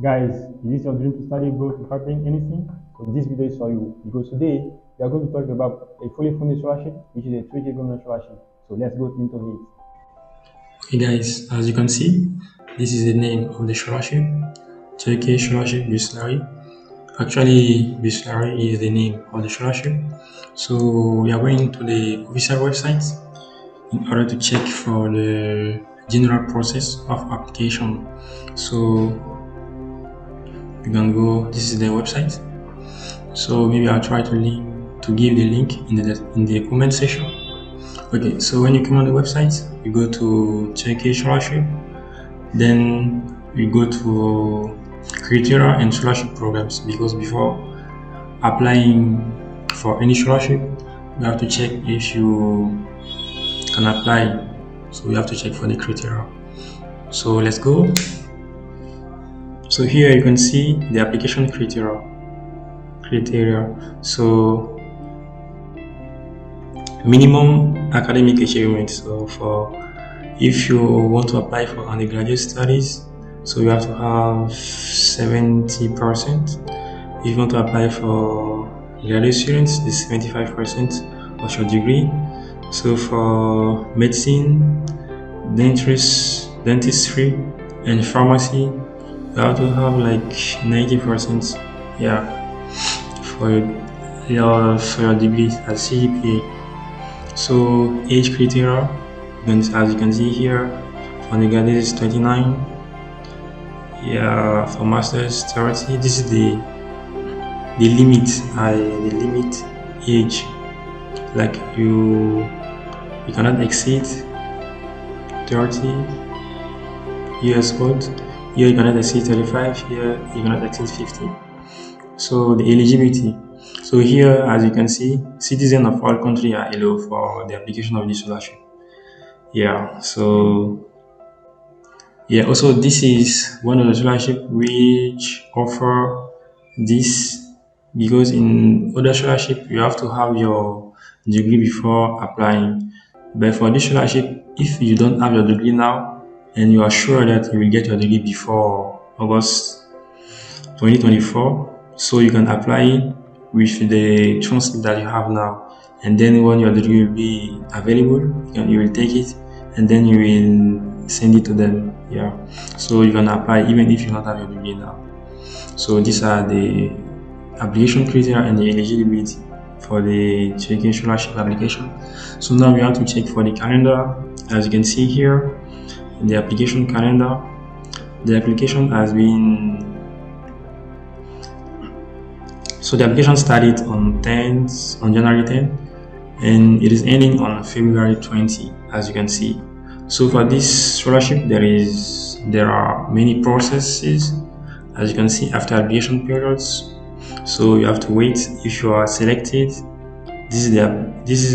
Guys, is this your dream to study abroad without paying anything? Because this video is for you. Because today we are going to talk about a fully funded scholarship, which is a Turkish government scholarship. So let's go into it. Okay guys, as you can see, this is the name of the scholarship, Turkish Scholarships Explained. Actually, Explained is the name of the scholarship. So we are going to the official website in order to check for the general process of application. So you can go, this is the website. So maybe I'll try to give the link in the comment section. Okay, so when you come on the website, you go to Turkish Scholarship, then you go to criteria and scholarship programs, because before applying for any scholarship, you have to check if you can apply. So we have to check for the criteria. So let's go. So here you can see the application criteria. So minimum academic achievement. So if you want to apply for undergraduate studies, so you have to have 70%. If you want to apply for graduate students, it's 75% of your degree. So for medicine, dentistry, and pharmacy, you have to have like 90%. Yeah, for your degree as CGPA. So age criteria, as you can see here, for undergraduate is 29. Yeah, for masters 30. This is the limit age. Like you cannot exceed 30 years old. Here you cannot exceed 35. Here you cannot exceed 50. So the eligibility. So here, as you can see, citizens of all countries are allowed for the application of this scholarship. Yeah, so yeah, also this is one of the scholarships which offer this, because in other scholarship you have to have your degree before applying. But for this scholarship, if you don't have your degree now and you are sure that you will get your degree before August 2024, so you can apply with the transcript that you have now, and then when your degree will be available, you will take it and then you will send it to them. Yeah, so you can apply even if you don't have your degree now. So these are the application criteria and the eligibility for the Turkish scholarship application. So now we have to check for the calendar. As you can see here, the application calendar, the application has been, so the application started on January 10th, and it is ending on February 20, as you can see. So for this scholarship, there are many processes, as you can see, after application periods. So you have to wait if you are selected. This is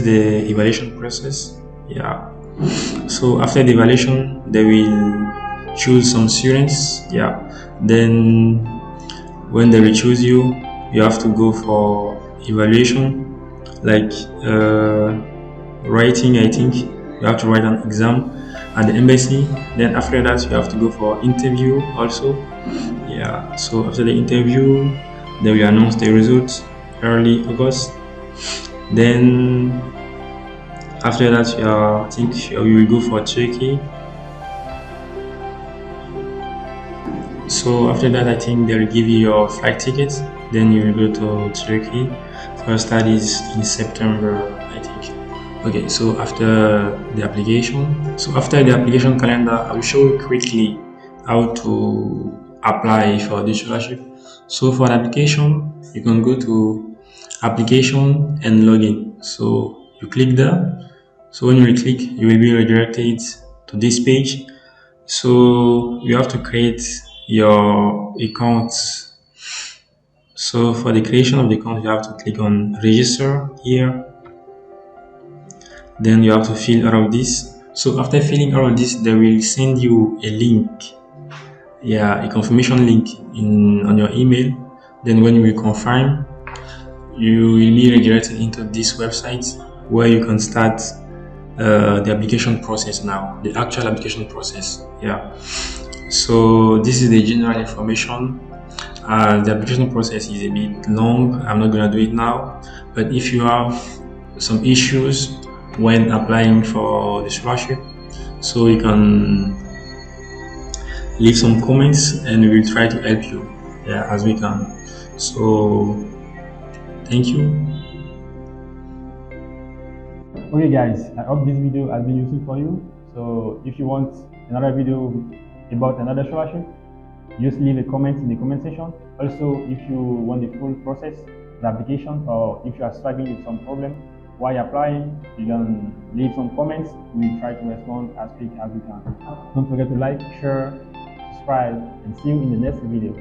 the evaluation process. Yeah. So after the evaluation, they will choose some students. Yeah. Then when they will choose you, you have to go for evaluation, like writing. I think you have to write an exam at the embassy. Then after that, you have to go for interview also. Yeah. So after the interview, they will announce the results early August. Then after that, I think you will go for Turkey. So after that, I think they will give you your flight tickets. Then you will go to Turkey for studies in September, I think. Okay, so after the application calendar, I will show you quickly how to apply for this scholarship. So for the application, you can go to application and login. So you click there. So when you click, you will be redirected to this page. So you have to create your account. So for the creation of the account, you have to click on register here. Then you have to fill all of this. So after filling all of this, they will send you a link. Yeah, a confirmation link on your email. Then when you will confirm, you will be redirected into this website where you can start the application process now, the actual application process. Yeah. So this is the general information. The application process is a bit long. I'm not gonna do it now, but if you have some issues when applying for the scholarship, so you can leave some comments and we will try to help you, yeah, as we can. So thank you. Okay guys, I hope this video has been useful for you. So if you want another video about another scholarship, just leave a comment in the comment section. Also, if you want the full process, the application, or if you are struggling with some problem while applying, you can leave some comments. We will try to respond as quick as we can. Don't forget to like, share, subscribe, and see you in the next video.